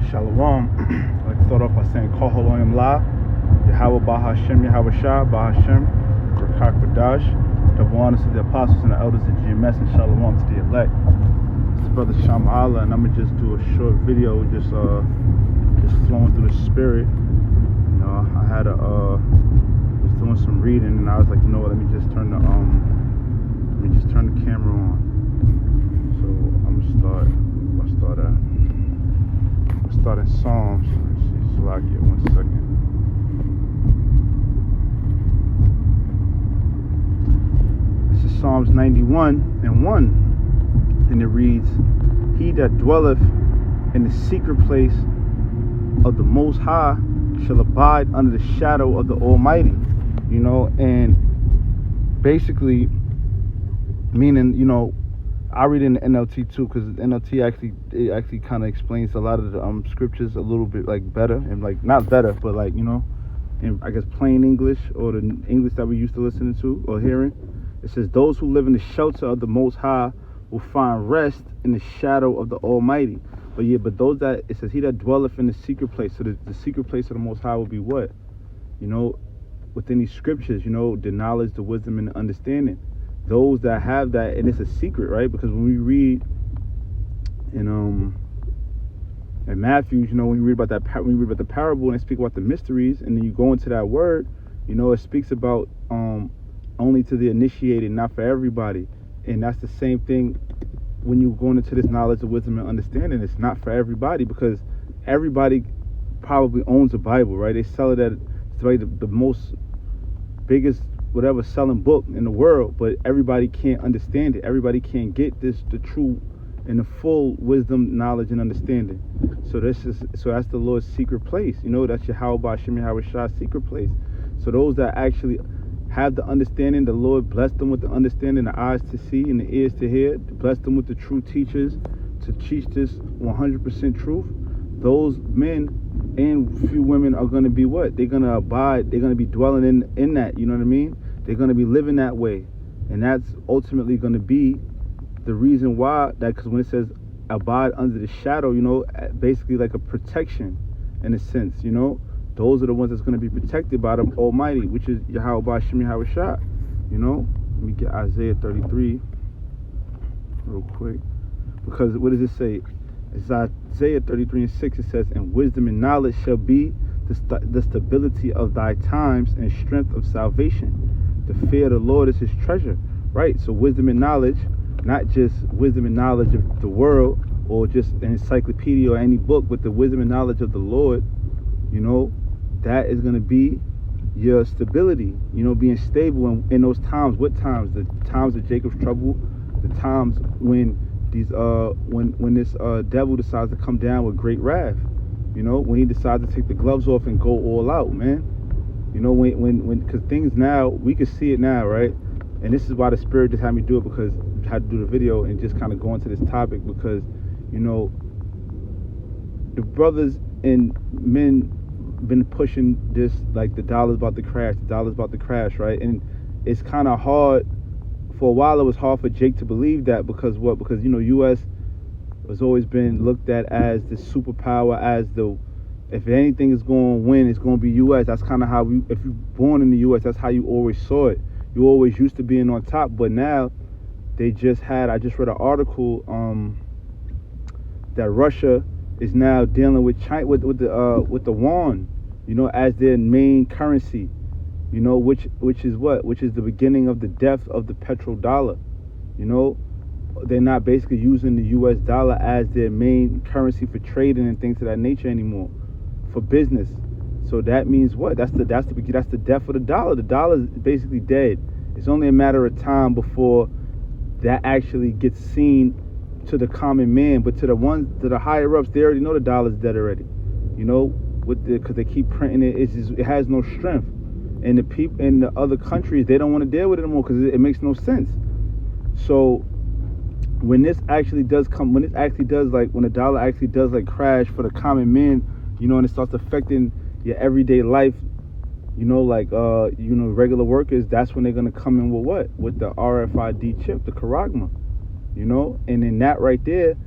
Shalom. I'd like to start off by saying Kol Haloyim La, Yahweh Bahashem, Yahweh Shah, Bahashem, Rakak Badash, double honors to the apostles and the elders of GMS, and Shalom to the elect. It's Brother Sham Allah, and I'm going to just do a short video, just flowing through the spirit. You know, I had was doing some reading, and I was like, you know what, let me just turn the camera on. So I'm gonna start in Psalms. Let's see, Salakia, 1 second. This is Psalms 91:1, and it reads, "He that dwelleth in the secret place of the Most High shall abide under the shadow of the Almighty." You know, and basically meaning, you know, I read in the NLT too, because the NLT actually kind of explains a lot of the scriptures a little bit like better, and like not better, but like, you know, in I guess plain English, or the English that we used to listening to or hearing. It says, "Those who live in the shelter of the Most High will find rest in the shadow of the Almighty." But those that, it says, "He that dwelleth in the secret place." So the secret place of the Most High will be what? You know, within these scriptures, you know, the knowledge, the wisdom, and the understanding. Those that have that, and it's a secret, right? Because when we read in Matthew, you know, when you read about the parable and they speak about the mysteries, and then you go into that word, you know, it speaks about only to the initiated, not for everybody. And that's the same thing when you go into this knowledge of wisdom and understanding. It's not for everybody, because everybody probably owns a Bible, right? They sell it at, it's like the most biggest whatever selling book in the world, but everybody can't understand it. Everybody can't get the true and the full wisdom, knowledge, and understanding. So that's the Lord's secret place. You know, that's Yahweh Ba'ashem Yahweh Shah's secret place. So those that actually have the understanding, the Lord bless them with the understanding, the eyes to see and the ears to hear, bless them with the true teachers to teach this 100% truth. Those men and few women are going to be what? They're going to abide, they're going to be dwelling in that, you know what I mean? They're going to be living that way. And that's ultimately going to be the reason why, that, because when it says abide under the shadow, you know, basically like a protection in a sense, you know, those are the ones that's going to be protected by the Almighty, which is Yahweh Ba'ashem Yahweh Shah. You know, let me get Isaiah 33 real quick, because what does it say? It's Isaiah 33:6. It says, "And wisdom and knowledge shall be the stability of thy times, and strength of salvation. The fear of the Lord is his treasure." Right? So wisdom and knowledge, not just wisdom and knowledge of the world or just an encyclopedia or any book, but the wisdom and knowledge of the Lord, you know, that is going to be your stability, you know, being stable in those times. What times? The times of Jacob's trouble, the times when these when this devil decides to come down with great wrath, you know, when he decides to take the gloves off and go all out, man. You know, when because things now, we can see it now, right? And this is why the Spirit just had me do it, because I had to do the video and just kind of go into this topic, because, you know, the brothers and men been pushing this, like the dollar's about to crash, right? And it's kind of hard. For a while, it was hard for Jake to believe that, because what? Because, you know, U.S. has always been looked at as the superpower, as the, if anything is going to win, it's going to be U.S. That's kind of how if you're born in the U.S., that's how you always saw it. You always used to being on top. But now, I just read an article that Russia is now dealing with China, with the yuan, you know, as their main currency. You know, which is what? Which is the beginning of the death of the petrodollar. You know, they're not basically using the U.S. dollar as their main currency for trading and things of that nature anymore, for business. So that means what? That's the death of the dollar. The dollar is basically dead. It's only a matter of time before that actually gets seen to the common man. But to the higher ups, they already know the dollar's dead already. You know, because they keep printing it. It has no strength. And the people in the other countries, they don't want to deal with it anymore, because it makes no sense. So when this actually does, when the dollar actually does like crash for the common man, you know, and it starts affecting your everyday life, you know, like you know, regular workers, that's when they're gonna come in with what? With the RFID chip, the Charagma, you know, and then that right there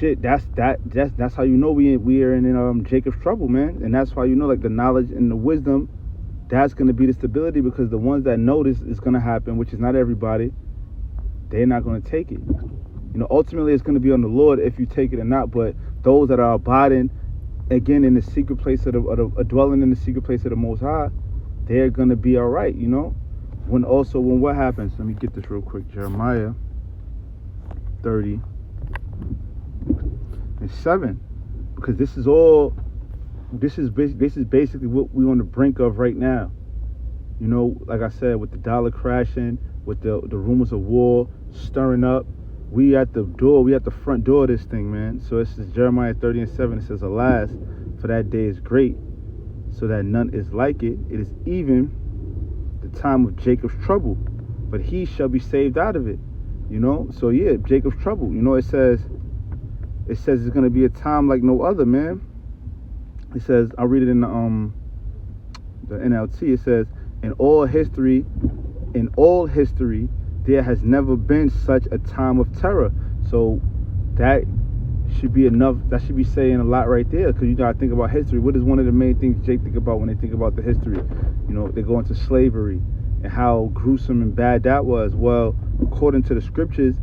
shit, that's how you know we are in Jacob's trouble, man. And that's why you know, like, the knowledge and the wisdom, that's gonna be the stability, because the ones that know this is gonna happen, which is not everybody, they're not gonna take it. You know, ultimately it's gonna be on the Lord if you take it or not. But those that are abiding again in the secret place of the dwelling in the secret place of the Most High, they're gonna be all right. You know, when what happens? Let me get this real quick. Jeremiah 30:7, because this is basically what we're on the brink of right now. You know, like I said, with the dollar crashing, with the rumors of war stirring up, we at the front door of this thing, man. So this is Jeremiah 30:7. It says, "Alas, for that day is great, so that none is like it. It is even the time of Jacob's trouble, but he shall be saved out of it." You know, so yeah, Jacob's trouble. You know, it says it's going to be a time like no other, man. It says, I'll read it in the NLT. It says, in all history, there has never been such a time of terror. So that should be enough. That should be saying a lot right there, because you gotta think about history. What is one of the main things Jake think about when they think about the history? You know, they go into slavery and how gruesome and bad that was. Well, according to the scriptures,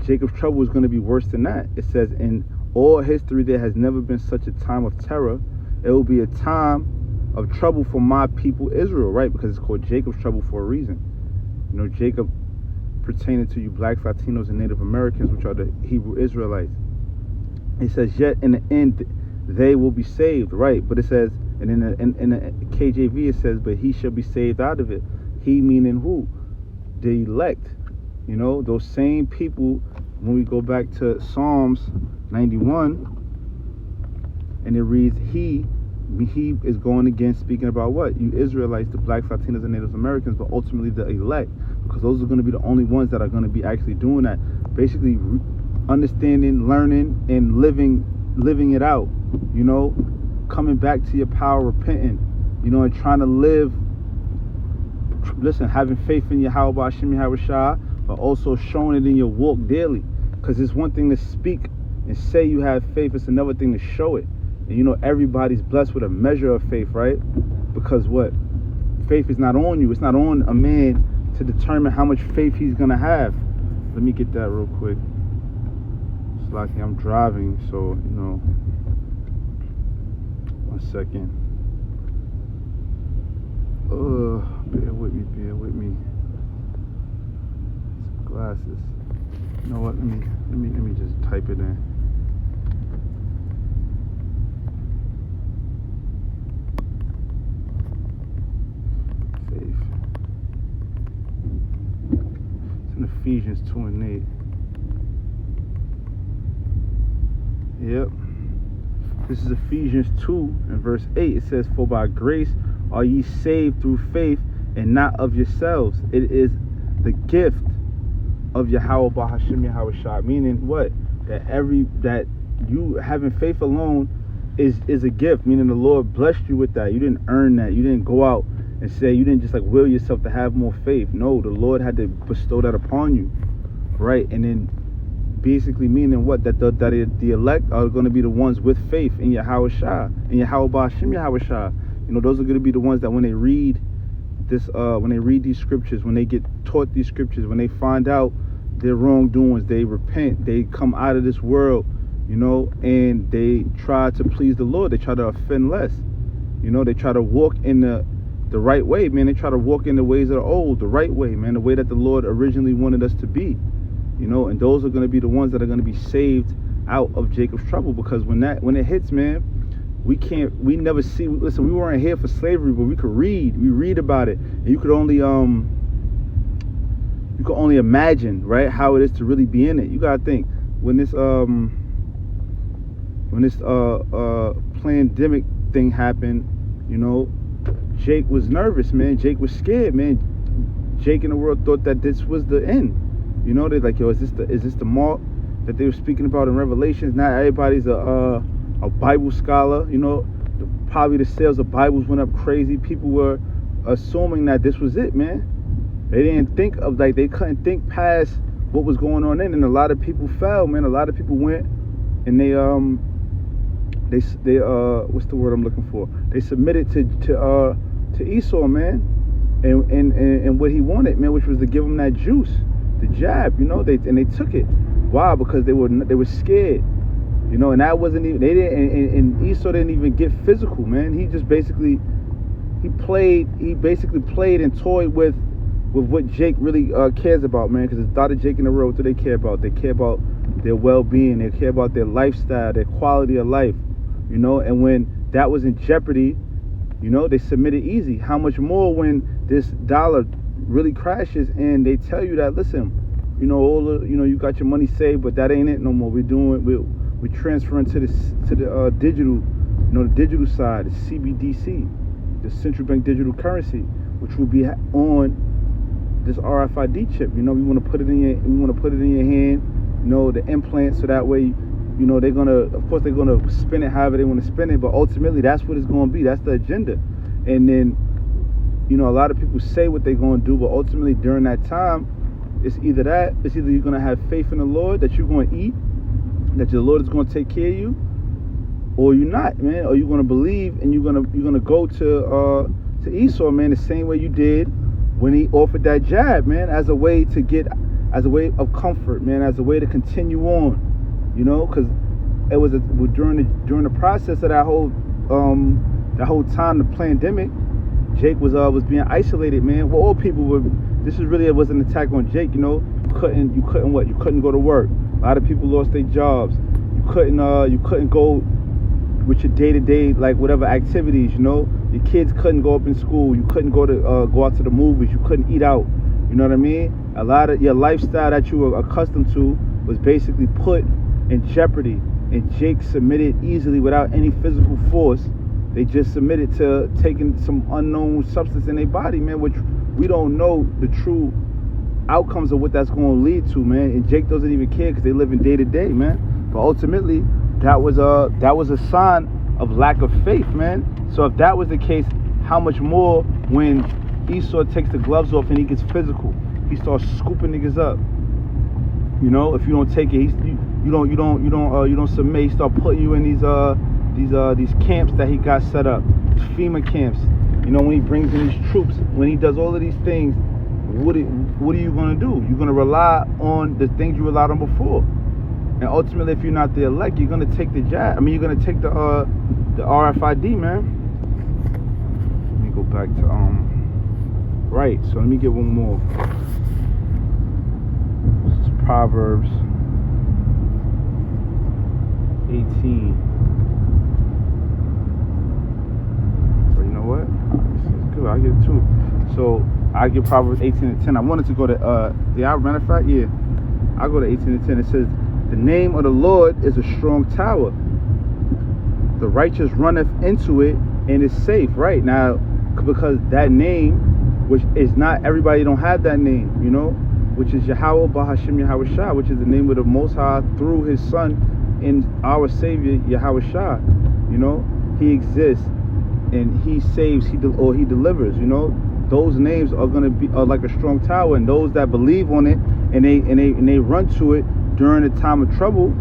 Jacob's trouble is going to be worse than that. It says, in all history there has never been such a time of terror. It will be a time of trouble for my people Israel, right? Because it's called Jacob's trouble for a reason. You know, Jacob pertaining to you blacks, Latinos, and Native Americans, which are the Hebrew Israelites. It says, yet in the end they will be saved, right? But it says, and in the KJV it says, but he shall be saved out of it. He meaning who? The elect. You know, those same people. When we go back to Psalms 91, and it reads, he is going again, speaking about what? You Israelites, the blacks, Latinos, and Native Americans, but ultimately the elect, because those are going to be the only ones that are going to be actually doing that. Basically understanding, learning, and living it out. You know, coming back to your power, repenting, you know, and trying to live, having faith in Yahweh Hashem Yahweh Shah, but also showing it in your walk daily. Because it's one thing to speak and say you have faith, it's another thing to show it. And you know, everybody's blessed with a measure of faith, right? Because what? Faith is not on you. It's not on a man to determine how much faith he's going to have. Let me get that real quick. It's like I'm driving, so, you know. 1 second. Bear with me. Glasses. You know what? Let me just type it in. Faith. It's in Ephesians 2:8. Yep. This is Ephesians 2 and verse 8. It says, for by grace are ye saved through faith, and not of yourselves. It is the gift of Yahweh Hashem Yahweh Shah. Meaning what? That you having faith alone is a gift. Meaning the Lord blessed you with that. You didn't earn that. You didn't go out and say, you didn't just like will yourself to have more faith. No, the Lord had to bestow that upon you, right? And then basically meaning what? That the elect are going to be the ones with faith in Yahweh Shah, in Yahweh Hashem Yahweh Shah. You know, those are going to be the ones that when they read this, when they read these scriptures, when they get taught these scriptures, when they find out their wrongdoings, they repent, they come out of this world, you know, and they try to please the Lord. They try to offend less. You know, they try to walk in the right way, man. They try to walk in the ways of the old, the right way, man, the way that the Lord originally wanted us to be. You know, and those are going to be the ones that are going to be saved out of Jacob's trouble, because when it hits, man, we never see. Listen, we weren't here for slavery, but we read about it, and you could only imagine, right, how it is to really be in it. You gotta think when this pandemic thing happened, you know, Jake was nervous, man. Jake was scared, man. Jake and the world thought that this was the end. You know, they're like, yo, is this the mark that they were speaking about in Revelations? Now everybody's a Bible scholar. You know, probably the sales of Bibles went up crazy. People were assuming that this was it, man. They didn't think of, like, they couldn't think past what was going on then, and a lot of people fell, man. A lot of people went and they what's the word I'm looking for? They submitted to Esau, man, and what he wanted, man, which was to give him that juice, the jab, you know. They took it. Why? Because they were scared, you know. And that wasn't even, they didn't, and Esau didn't even get physical, man. He just basically played and toyed with what Jake really cares about, man. Because it's Dr. Jake in the road. What do they care about? They care about their well-being. They care about their lifestyle, their quality of life, you know. And when that was in jeopardy, you know, they submitted easy. How much more when this dollar really crashes and they tell you that, listen, you know, you got your money saved, but that ain't it no more. We're transferring to the digital, you know, the digital side, the CBDC, the central bank digital currency, which will be on this RFID chip. You know, we want to put it in your hand, you know, the implant, so that way, you know, they're gonna spin it however they want to spin it, but ultimately that's what it's gonna be. That's the agenda. And then, you know, a lot of people say what they're gonna do, but ultimately during that time, it's either you're gonna have faith in the Lord that you're gonna eat, that your Lord is gonna take care of you, or you're not, man. Or you're gonna believe and you're gonna go to Esau, man, the same way you did when he offered that jab, man, as a way of comfort, man, as a way to continue on, you know, because it was during the process of that whole time, the pandemic, Jake was being isolated, man. Well, all people were. This was an attack on Jake, you know. You couldn't go to work. A lot of people lost their jobs. You couldn't go with your day-to-day, like, whatever activities, you know. Your kids couldn't go up in school. You couldn't go out to the movies. You couldn't eat out. You know what I mean? A lot of your lifestyle that you were accustomed to was basically put in jeopardy. And Jake submitted easily without any physical force. They just submitted to taking some unknown substance in their body, man, which we don't know the true outcomes of what that's going to lead to, man. And Jake doesn't even care because they live in day to day, man. But ultimately, that was a sign of lack of faith, man. So if that was the case, how much more when Esau takes the gloves off and he gets physical? He starts scooping niggas up. You know, if you don't take it, you don't submit. He start putting you in these camps that he got set up, these FEMA camps. You know, when he brings in these troops, when he does all of these things, what are you gonna do? You're gonna rely on the things you relied on before. And ultimately, if you're not the elect, you're gonna take the jab. I mean, you're gonna take the RFID, man. Let me go back to right. So let me get one more. This is Proverbs 18. So you know what? This is good. I get two. So I get Proverbs 18:10. I wanted to go to matter of fact, yeah, I go to 18:10. It says, "The name of the Lord is a strong tower. The righteous runneth into it and is safe." Right now, because that name, which is not everybody don't have that name, you know, which is Yahweh Bahashim Yahweh Shah, which is the name of the Most High through His Son and our Savior Yahweh Shah. You know, He exists and He saves, He delivers. You know, those names are gonna be like a strong tower, and those that believe on it and they run to it during a time of trouble,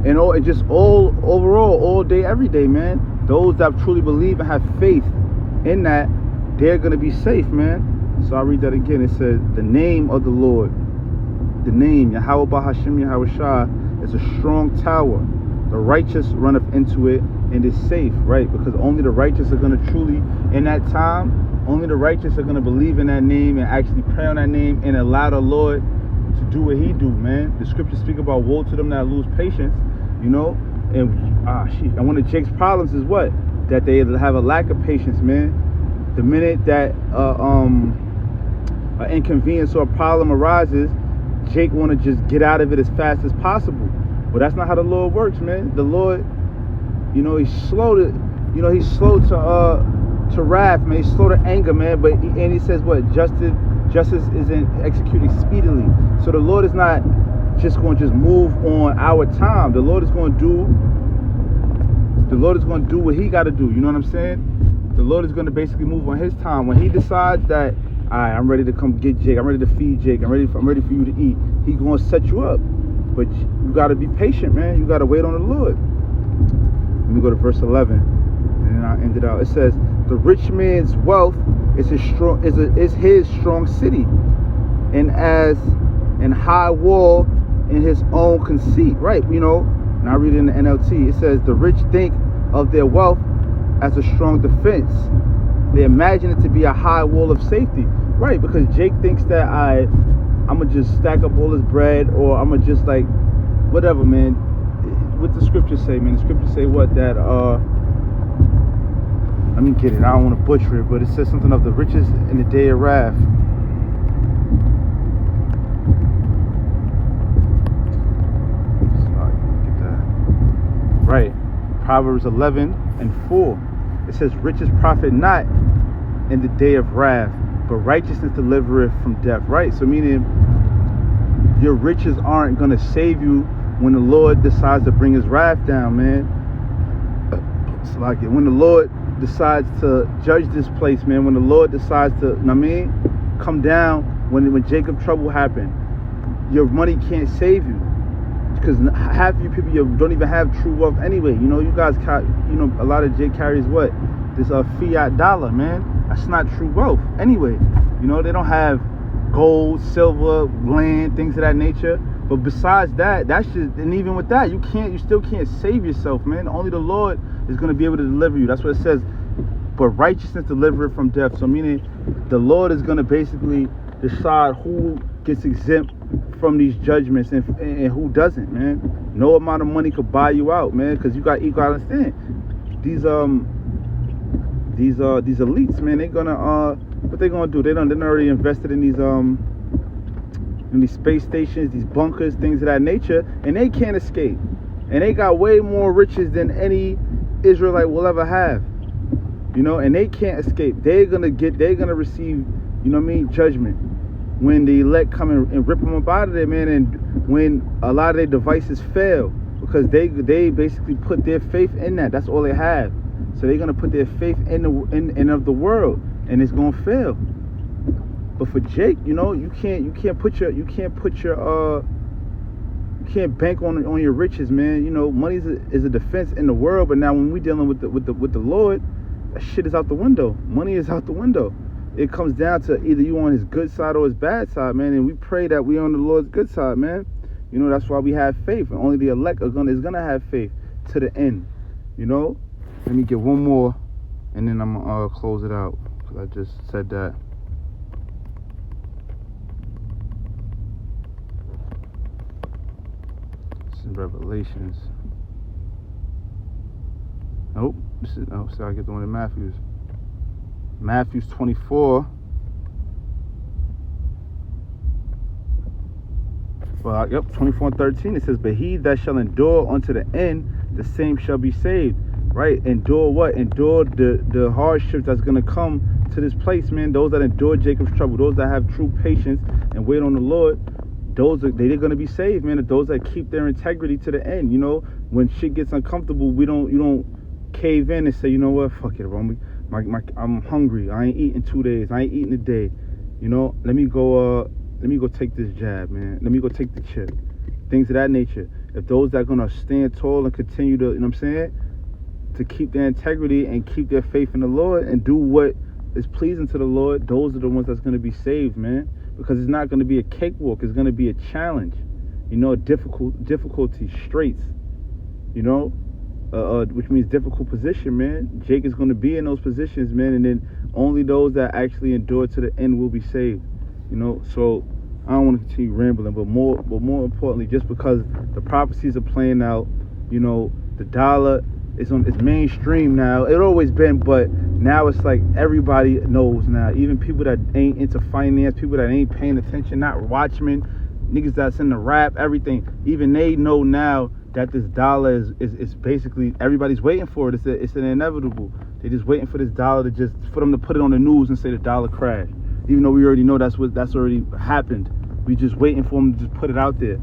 and overall, all day, every day, man. Those that truly believe and have faith in that, they're gonna be safe, man. So I'll read that again. It says, "The name of the Lord, the name Yahweh Bahashim Yahweh Shah, is a strong tower. The righteous runneth into it and is safe." Right? Because only the righteous are gonna truly, in that time, only the righteous are gonna believe in that name and actually pray on that name and allow the Lord to do what He do, man. The scriptures speak about woe to them that lose patience, you know. And one of Jake's problems is what? That they have a lack of patience, man. The minute that an inconvenience or a problem arises, Jake want to just get out of it as fast as possible. But that's not how the Lord works, man. The Lord, you know, He's slow to wrath, man. He's slow to anger, man. But He says what? Justice is executed speedily. So the Lord is not just going to move on our time. The Lord is going to do what He got to do. You know what I'm saying? The Lord is going to basically move on His time. When He decides that, all right, I'm ready to come get Jake, I'm ready to feed Jake, I'm ready for you to eat, He's going to set you up. But you got to be patient, man. You got to wait on the Lord. Let me go to verse 11, and then I'll end it out. It says, the rich man's wealth is his strong city, and as an high wall in his own conceit. Right, you know, and I read it in the NLT. It says, the rich think of their wealth as a strong defense. They imagine it to be a high wall of safety. Right, because Jake thinks that I'm going to just stack up all his bread, or I'm going to just like, whatever, man. What the scriptures say, man? The scriptures say what? That, let me get it. I don't want to butcher it, but it says something of the riches in the day of wrath. Get that. Right. Proverbs 11:4. It says, riches profit not in the day of wrath, but righteousness delivereth from death. Right? So meaning your riches aren't going to save you when the Lord decides to bring his wrath down, man. It's like it. When the Lord decides to judge this place, man, when the Lord decides to, come down, when Jacob trouble happened, your money can't save you. Because half of you people, you don't even have true wealth anyway. You know, you guys, a lot of Jake carries what? This fiat dollar, man. That's not true wealth anyway. You know, they don't have gold, silver, land, things of that nature. But besides that, that's just, and even with that, you still can't save yourself, man. Only the Lord is going to be able to deliver you. That's what it says. But righteousness delivereth from death. So meaning the Lord is going to basically decide who gets exempt from these judgments and who doesn't, man. No amount of money could buy you out, man, because you got to understand. These elites, man, they're gonna what they gonna do? They're already invested in these space stations, these bunkers, things of that nature, and they can't escape. And they got way more riches than any Israelite will ever have. You know, and they can't escape. They're gonna receive, judgment when the elect come and rip them up out of there, man, and when a lot of their devices fail, because they basically put their faith in that. That's all they have. So they're gonna put their faith in of the world, and it's gonna fail. But for Jake, you can't bank on your riches, man. Money is a defense in the world, but now when we dealing with the Lord, that shit is out the window. Money is out the window. It comes down to either you on his good side or his bad side, man. And we pray that we on the Lord's good side, man. That's why we have faith, and only the elect is gonna have faith to the end. Let me get one more, and then I'm gonna close it out, because I just said that. This is Revelations. Nope. So I get the one in Matthews. Matthews 24. Well, 24:13. It says, but he that shall endure unto the end, the same shall be saved. Right? Endure what? Endure the hardship that's going to come to this place, man. Those that endure Jacob's trouble, those that have true patience and wait on the Lord, they're going to be saved, man. Those that keep their integrity to the end. When shit gets uncomfortable, you don't cave in and say, you know what, fuck it, bro. I'm hungry. I ain't eating 2 days. I ain't eating a day. Let me go take this jab, man. Let me go take the chip. Things of that nature. If those that are gonna stand tall and continue to, to keep their integrity and keep their faith in the Lord and do what is pleasing to the Lord, those are the ones that's gonna be saved, man. Because it's not gonna be a cakewalk. It's gonna be a challenge. Difficulty, straits. Which means difficult position, man. Jake is going to be in those positions, man, and then only those that actually endure to the end will be saved. So I don't want to continue rambling, but more importantly, just because the prophecies are playing out, the dollar is it's mainstream now. It always been, but now it's like everybody knows now. Even people that ain't into finance, people that ain't paying attention, not watchmen, niggas that's in the rap, everything. Even they know now that this dollar is basically, everybody's waiting for it. It's an inevitable. They're just waiting for this dollar for them to put it on the news and say the dollar crashed. Even though we already know that's already happened. We just waiting for them to just put it out there.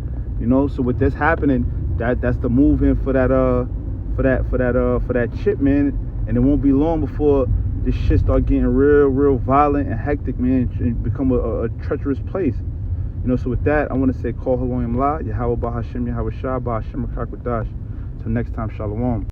So with this happening, that's the move in for that chip, man. And it won't be long before this shit start getting real violent and hectic, man, and become a treacherous place. So with that, I want to say, Call Haloyim La, Yahweh Bahashim, Yahweh Shah, Bahashim Rakakwadash. Till next time, Shalom.